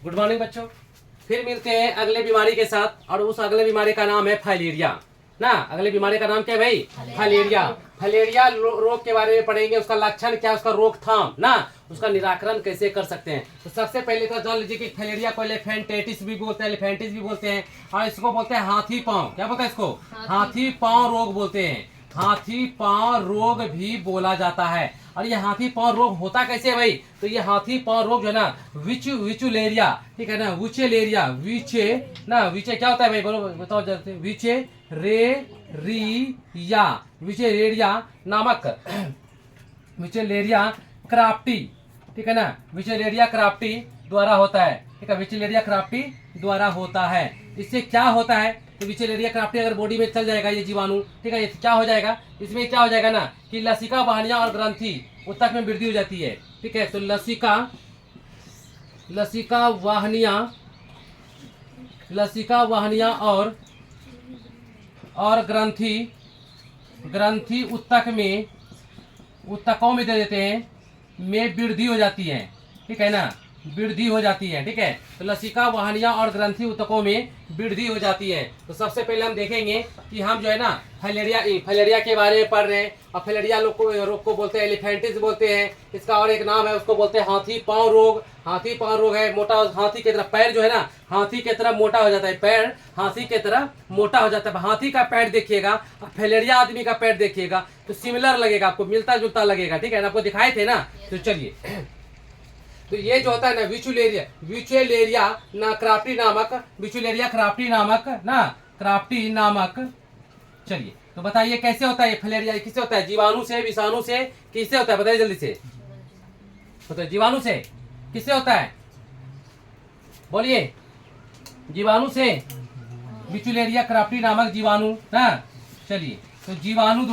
Good morning बच्चों। फिर मिलते हैं अगले बीमारी के साथ, और उस अगले बीमारी का नाम है फाइलेरिया ना। अगले बीमारी का नाम क्या है भाई? फाइलेरिया। फाइलेरिया रोग के बारे में पढ़ेंगे, उसका लक्षण क्या, उसका रोकथाम ना, उसका निराकरण कैसे कर सकते हैं। तो सबसे पहले तो जान लीजिए कि फाइलेरिया को एलिफेंटिटिस भी बोलते हैं, एलिफेंटिस भी बोलते हैं, और इसको बोलते हैं हाथी पांव। क्या बोलते हैं इसको? हाथी पांव रोग बोलते हैं। हाथी पांव रोग भी बोला जाता है। और ये हाथी पांव रोग होता कैसे है भाई? तो ये हाथी पांव रोग जो है ना, विचुलेरिया, ठीक है ना, विचेलेरिया, विचे क्या होता है भाई? बोलो बताओ जल्दी। विचेलेरिया नामक विचेलेरिया क्राफ्टी, ठीक है ना, विचेलेरिया क्राफ्टी द्वारा होता है। ठीक है, विचेलेरिया क्राफ्टी द्वारा होता है। इससे क्या होता है? तो विचेलेरिया क्राफ्टी अगर बॉडी में चल जाएगा ये जीवाणु, ठीक है, ये क्या हो जाएगा? इसमें क्या हो जाएगा ना कि लसिका वाहिनियां और ग्रंथि उत्तक में वृद्धि हो जाती है। ठीक है, तो लसिका वाहिनियां और ग्रंथि उत्तकों में दे देते हैं, में वृद्धि हो जाती है। ठीक है ना, वृद्धि हो जाती है। ठीक है, तो लसिका वाहिनियां और ग्रंथि उत्तकों में वृद्धि हो जाती है। तो सबसे पहले हम देखेंगे कि हम जो है ना फाइलेरिया के बारे में पढ़ रहे हैं। और फाइलेरिया रोग को बोलते हैं एलिफेंटिस बोलते हैं। इसका और एक नाम है, उसको बोलते हैं हाथी पांव रोग। हाथी पांव रोग है, मोटा हाथी की तरह पैर जो है ना, हाथी की तरह मोटा हो जाता है। पैर हाथी की तरह मोटा हो जाता है। हाथी का पैर देखिएगा और फाइलेरिया आदमी का पैर देखिएगा तो सिमिलर लगेगा, आपको मिलता जुलता लगेगा। ठीक है ना, आपको दिखाए थे ना। तो चलिए, तो ये जो होता है ना विचुलेरिया क्राफ्टी नामक। चलिए, तो बताइए कैसे होता है ये फाइलेरिया? किससे होता है? जीवाणु से, विषाणु से, किससे होता है? बताइए जल्दी से। बताइए जीवाणु से किससे होता है? बोलिए। जीवाणु से, विचुलेरिया क्राफ्टी नामक जीवाणु ना। चलिए, तो जीवाणु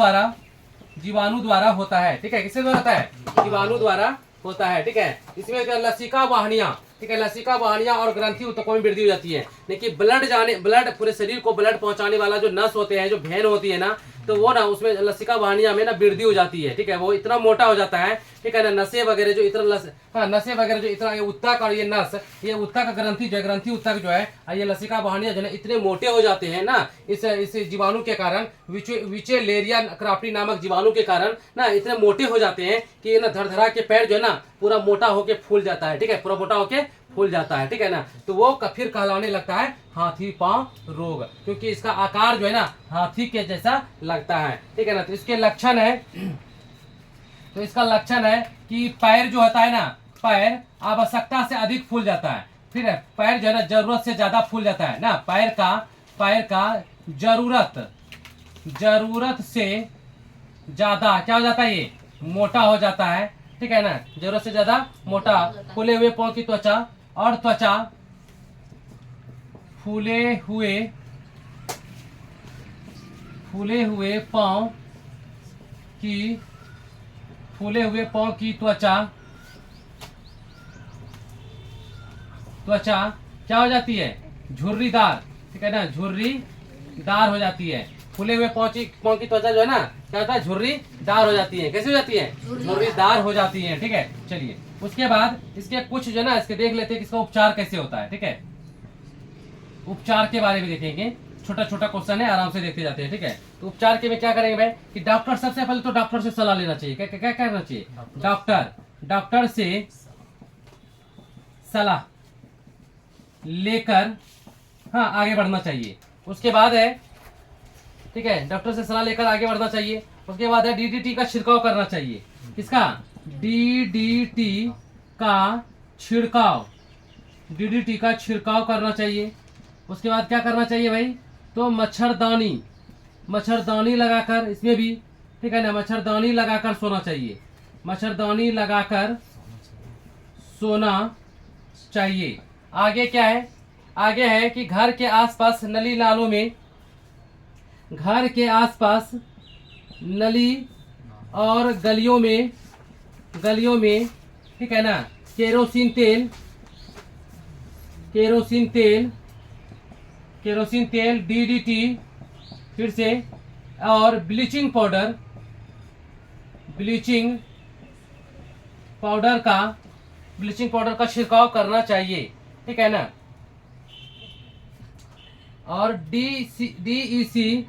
द्वारा होता है। ठीक है, किससे द्वारा होता है? जीवाणु द्वारा होता है। ठीक है, इसमें लसिका वाहिनियां, ठीक है, लसिका वाहिनियां और ग्रंथि उत्तकों में वृद्धि हो जाती है। लेकिन ब्लड पूरे शरीर को ब्लड पहुंचाने वाला जो नस होते हैं, जो भेन होती है ना, तो वो ना उसमें लसिका वाहिनियां में ना वृद्धि हो जाती है। ठीक है, वो इतना मोटा हो जाता है। ठीक है ना, नसें वगैरह जो इतना ये उत्तक और ये नस, ये उत्तक ग्रंथि उत्तक जो है, ये लसिका वाहिनियां जो है इतने मोटे हो जाते हैं ना, इस जीवाणु के कारण, विचेलेरिया क्राफ्टी नामक जीवाणु के कारण ना इतने मोटे हो जाते हैं कि ये ना धड़धड़ा के पैर जो है ना पूरा मोटा होके फूल जाता है। ठीक है, पूरा मोटा होके फूल जाता है। ठीक है ना, तो वो फिर कहलाने लगता है हाथी पांव रोग, क्योंकि इसका आकार जो है ना हाथी के जैसा लगता है। ठीक है ना, तो इसके लक्षण है, तो इसका लक्षण है कि पैर जो होता है ना, पैर आवश्यकता से अधिक फूल जाता है। फिर पैर जो है ना जरूरत से ज्यादा फूल जाता है ना। पैर का जरूरत से ज्यादा क्या हो जाता है? ये मोटा हो जाता है। ठीक है ना, जरूरत से ज्यादा मोटा। फूले हुए पांव की त्वचा और फूले हुए पांव की त्वचा क्या हो जाती है? झुर्रीदार। ठीक है ना, झुर्रीदार हो जाती है। फूले हुए पांव की त्वचा जो है ना क्या होता है? झुर्रीदार हो जाती है। कैसे हो जाती है? झुर्रीदार हो जाती है। ठीक है, चलिए उसके बाद इसके कुछ जो है ना इसके देख लेते हैं कि इसका उपचार कैसे होता है। ठीक है, उपचार के बारे में देखेंगे। छोटा छोटा क्वेश्चन है, आराम से देखते जाते हैं। ठीक है, तो उपचार के में क्या करेंगे भाई कि डॉक्टर, सबसे पहले तो डॉक्टर से सलाह लेना चाहिए। क्या क्या करना चाहिए? डॉक्टर से सलाह लेकर हाँ आगे बढ़ना चाहिए। उसके बाद है, ठीक है, डॉक्टर से सलाह लेकर आगे बढ़ना चाहिए। उसके बाद है डीडीटी का छिड़काव करना चाहिए। किसका? डीडीटी का छिड़काव करना चाहिए। उसके बाद क्या करना चाहिए भाई? तो मच्छरदानी लगाकर, इसमें भी ठीक है ना, मच्छरदानी लगाकर सोना चाहिए। मच्छरदानी लगाकर सोना चाहिए। आगे क्या है? आगे है कि घर के आसपास नली नालों में, घर के आसपास नली और गलियों में ठीक है ना, केरोसिन तेल डीडीटी, फिर से, और ब्लीचिंग पाउडर का छिड़काव करना चाहिए। ठीक है ना। और DEC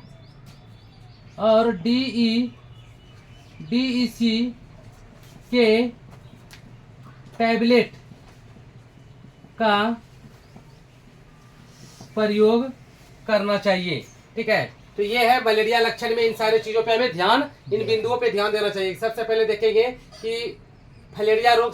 और DEC के टैबलेट का प्रयोग करना चाहिए। ठीक है, तो ये है मलेरिया लक्षण में इन सारी चीजों पे हमें ध्यान, इन बिंदुओं पे ध्यान देना चाहिए। सबसे पहले देखेंगे कि फलेरिया रोग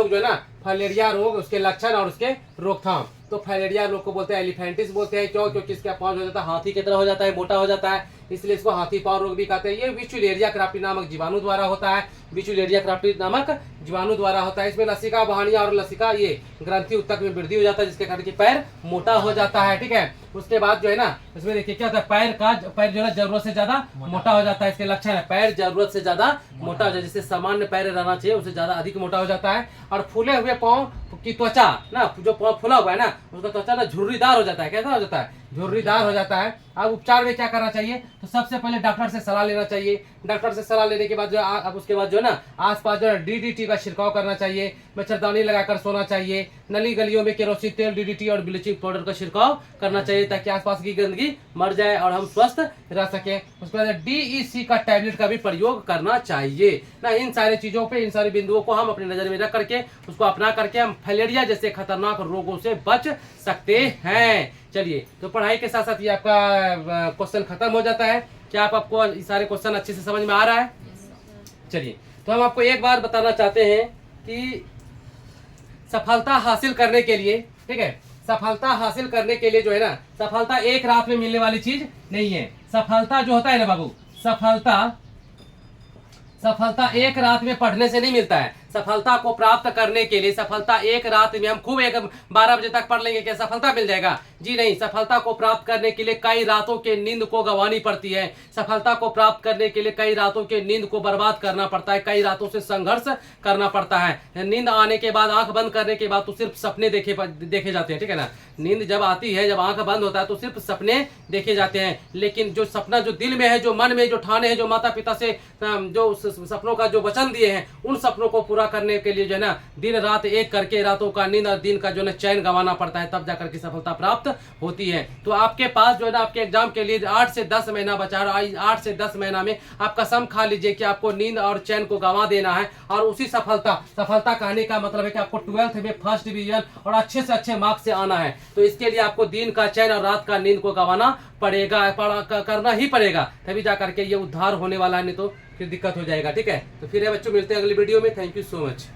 जो है ना, फलेरिया रोग, उसके लक्षण और उसके रोकथाम। तो फलेरिया रोग को बोलते हैं एलिफेंटिस बोलते हैं। क्यों? क्योंकि इसका पाँव हो जाता है हाथी की तरह हो जाता है, मोटा हो जाता है, इसलिए इसको हाथी पाँव रोग भी कहते हैं। ये विचुलेरिया क्राफ्टी नामक जीवाणु द्वारा होता है, विचुलेरिया क्राफ्टी नामक जीवाणु द्वारा होता है। इसमें लसिका बहानिया और लसिका ये ग्रंथि उत्तक में वृद्धि हो जाता है, जिसके कारण कि पैर मोटा हो जाता है। ठीक है, उसके बाद जो है ना, इसमें देखिए क्या होता है, पैर जो है जरूरत से ज्यादा मोटा हो जाता है। इसके लक्षण है, पैर जरूरत से ज्यादा मोटा हो जाता है, जिससे सामान्य पैर रहना चाहिए उससे ज्यादा अधिक मोटा हो जाता है। और फूले हुए पाँव की त्वचा ना, जो पाँव फूला हुआ है ना, उसका त्वचा ना झुर्रीदार हो जाता है। कैसा हो जाता है? झुर्रीदार हो जाता है। अब उपचार में क्या करना चाहिए? तो सबसे पहले डॉक्टर से सलाह लेना चाहिए। डॉक्टर से सलाह लेने के बाद जो अब उसके बाद जो है ना, आसपास जो है DDT का छिड़काव करना चाहिए, मच्छरदानी लगाकर सोना चाहिए, नली गलियों में केरोसिन तेल, DDT और ब्लीचिंग पाउडर का छिड़काव करना चाहिए, ताकि आसपास की गंदगी मर जाए और हम स्वस्थ रह सके। उसके बाद DEC का टैबलेट का भी प्रयोग करना चाहिए ना। इन सारी चीजों पे, इन सारे बिंदुओं को हम अपनी नजर में रख करके, उसको अपना करके हम फलेरिया जैसे खतरनाक रोगों से बच सकते हैं। चलिए, तो पढ़ाई के साथ साथ ये आपका क्वेश्चन खत्म हो जाता है। क्या आपको ये सारे क्वेश्चन अच्छे से समझ में आ रहा है? चलिए, तो हम आपको एक बार बताना चाहते हैं कि सफलता हासिल करने के लिए, ठीक है, सफलता हासिल करने के लिए जो है ना, सफलता एक रात में मिलने वाली चीज नहीं है। सफलता जो होता है ना बाबू, सफलता एक रात में पढ़ने से नहीं मिलता है। सफलता को प्राप्त करने के लिए, सफलता एक रात में हम खूब 12 बजे तक पढ़ लेंगे क्या सफलता मिल जाएगा? जी नहीं। सफलता को प्राप्त करने के लिए कई रातों के नींद को गंवानी पड़ती है। सफलता को प्राप्त करने के लिए कई रातों के नींद को बर्बाद करना पड़ता है, कई रातों से संघर्ष करना पड़ता है। नींद आने के बाद, आंख बंद करने के बाद तो सिर्फ सपने देखे जाते हैं। ठीक है ना, नींद जब आती है, जब आंख बंद होता है तो सिर्फ सपने देखे जाते हैं। लेकिन जो सपना जो दिल में है, जो मन में जो ठाने हैं, जो माता पिता से जो सपनों का जो वचन दिए हैं, उन सपनों को पूरा करने के लिए जो है ना, दिन रात एक करके रातों का नींद और दिन का जो है चैन गंवाना पड़ता है, तब जाकर के सफलता प्राप्त होती है। तो आपके पास जो है ना, आपके एग्जाम के लिए 8 से 10 महीना बचा है। 8 से 10 महीना में आप कसम खा लीजिए कि आपको नींद और चैन को गंवा देना है। और उसी सफलता कहने का मतलब है कि आपको 12th में फर्स्ट डिवीजन और अच्छे से अच्छे मार्क्स से आना है। तो इसके लिए आपको दिन का चैन और रात का नींद को गंवाना पड़ेगा, करना ही पड़ेगा, तभी जाकर के ये उद्धार होने वाला है, नहीं तो फिर दिक्कत हो जाएगा। ठीक है, तो फिर बच्चों मिलते हैं अगली वीडियो में। Thank you so much.